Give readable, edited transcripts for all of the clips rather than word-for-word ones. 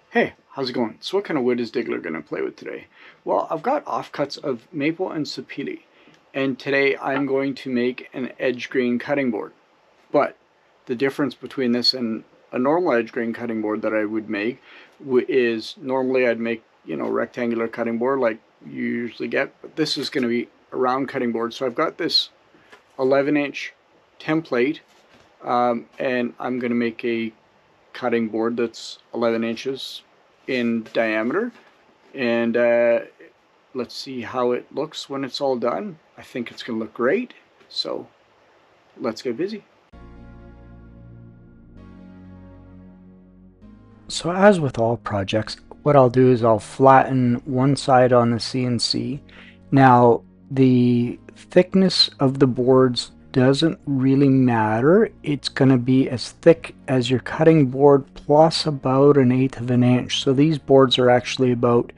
Hey, how's it going? So what kind of wood is Diggler going to play with today? Well, I've got offcuts of maple and sapele, and today I'm going to make an edge grain cutting board. But the difference between this and a normal edge grain cutting board that I would make is normally I'd make, rectangular cutting board like you usually get, but this is going to be a round cutting board. So I've got this 11-inch template, and I'm going to make a cutting board that's 11 inches in diameter, and let's see how it looks when it's all done. I think it's going to look great, so let's get busy. So as with all projects, what I'll do is I'll flatten one side on the CNC. Now the thickness of the boards doesn't really matter. It's going to be as thick as your cutting board plus about 1/8 of an inch. So these boards are actually about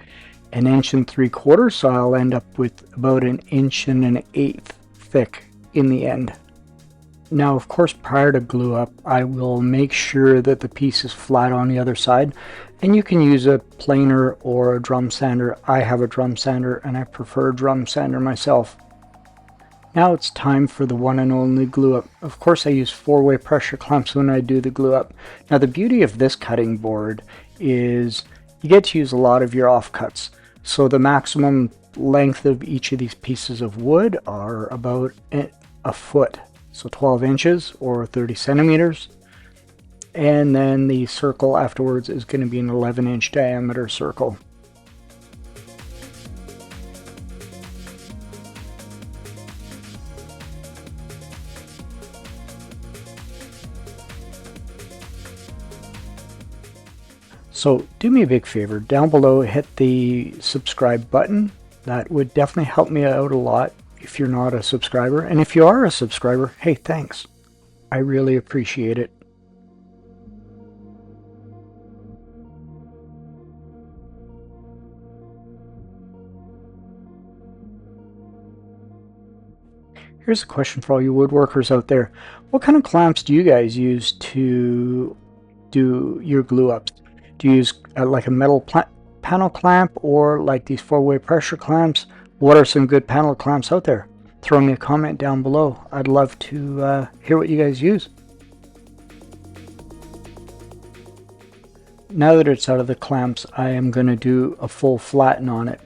1 3/4 inches, so I'll end up with about 1 1/8 inches thick in the end. Now, of course, prior to glue up, I will make sure that the piece is flat on the other side, and you can use a planer or a drum sander. I have a drum sander and I prefer a drum sander myself. Now it's time for the one and only glue up. Of course, I use 4-way pressure clamps when I do the glue up. Now the beauty of this cutting board is you get to use a lot of your offcuts. So the maximum length of each of these pieces of wood are about a foot. So 12 inches or 30 centimeters. And then the circle afterwards is going to be an 11-inch diameter circle. So do me a big favor, down below hit the subscribe button. That would definitely help me out a lot if you're not a subscriber. And if you are a subscriber, hey, thanks. I really appreciate it. Here's a question for all you woodworkers out there. What kind of clamps do you guys use to do your glue ups? Do you use like a metal panel clamp or like these 4-way pressure clamps? What are some good panel clamps out there? Throw me a comment down below. I'd love to hear what you guys use. Now that it's out of the clamps, I am going to do a full flatten on it.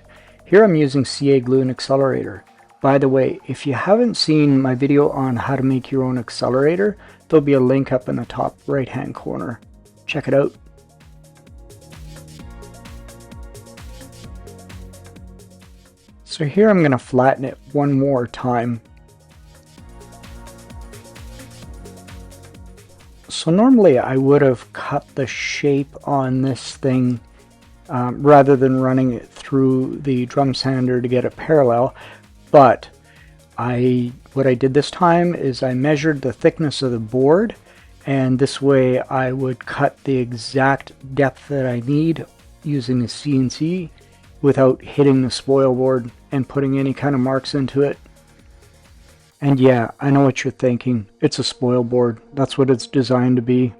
Here I'm using CA glue and accelerator. By the way, if you haven't seen my video on how to make your own accelerator, there'll be a link up in the top right hand corner. Check it out. So here I'm going to flatten it one more time. So normally I would have cut the shape on this thing rather than running it through the drum sander to get it parallel, but what I did this time is I measured the thickness of the board, and this way I would cut the exact depth that I need using the CNC without hitting the spoil board and putting any kind of marks into it. And yeah, I know what you're thinking. It's a spoil board. That's what it's designed to be.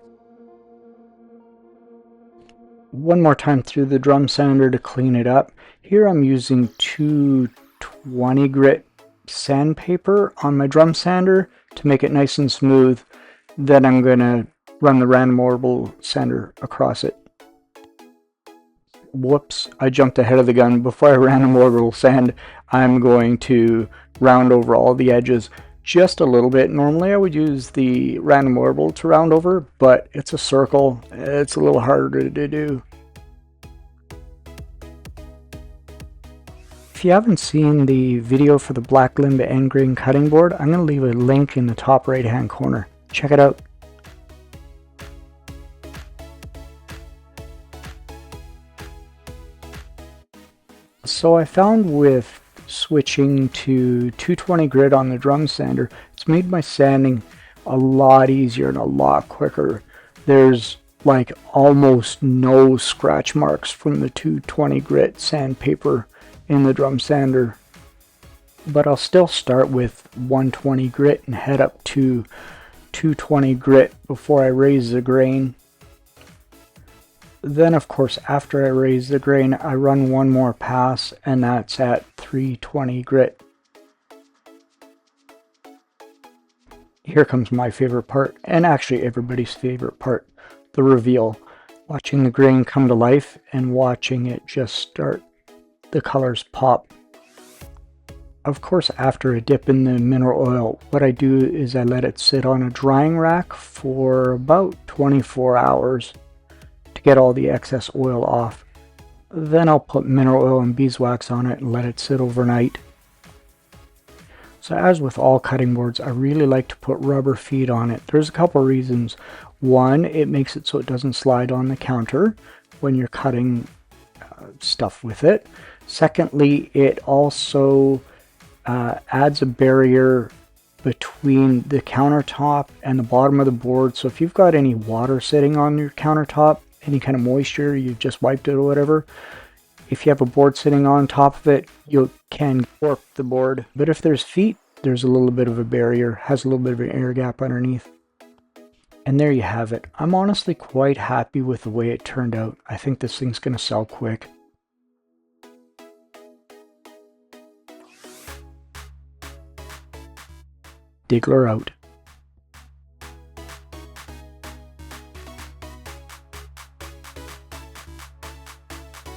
One more time through the drum sander to clean it up. Here I'm using 220 grit sandpaper on my drum sander to make it nice and smooth. Then I'm going to run the random orbital sander across it. Whoops, I jumped ahead of the gun. Before I random orbital sand, I'm going to round over all the edges just a little bit. Normally I would use the random orbital to round over, but it's a circle. It's a little harder to do. If you haven't seen the video for the black limb end grain cutting board, I'm going to leave a link in the top right hand corner. Check it out. So I found with switching to 220 grit on the drum sander, it's made my sanding a lot easier and a lot quicker. There's like almost no scratch marks from the 220 grit sandpaper in the drum sander. But I'll still start with 120 grit and head up to 220 grit before I raise the grain. Then of course after I raise the grain, I run one more pass, and that's at 320 grit. Here comes my favorite part, and actually everybody's favorite part, the reveal. Watching the grain come to life and watching it just start, the colors pop. Of course, after a dip in the mineral oil, what I do is I let it sit on a drying rack for about 24 hours to get all the excess oil off. Then I'll put mineral oil and beeswax on it and let it sit overnight. So as with all cutting boards, I really like to put rubber feet on it. There's a couple reasons. One, it makes it so it doesn't slide on the counter when you're cutting stuff with it. Secondly, it also adds a barrier between the countertop and the bottom of the board. So if you've got any water sitting on your countertop, any kind of moisture, you've just wiped it or whatever, if you have a board sitting on top of it, you can warp the board. But if there's feet, there's a little bit of a barrier, has a little bit of an air gap underneath. And there you have it. I'm honestly quite happy with the way it turned out. I think this thing's going to sell quick. Diggler out.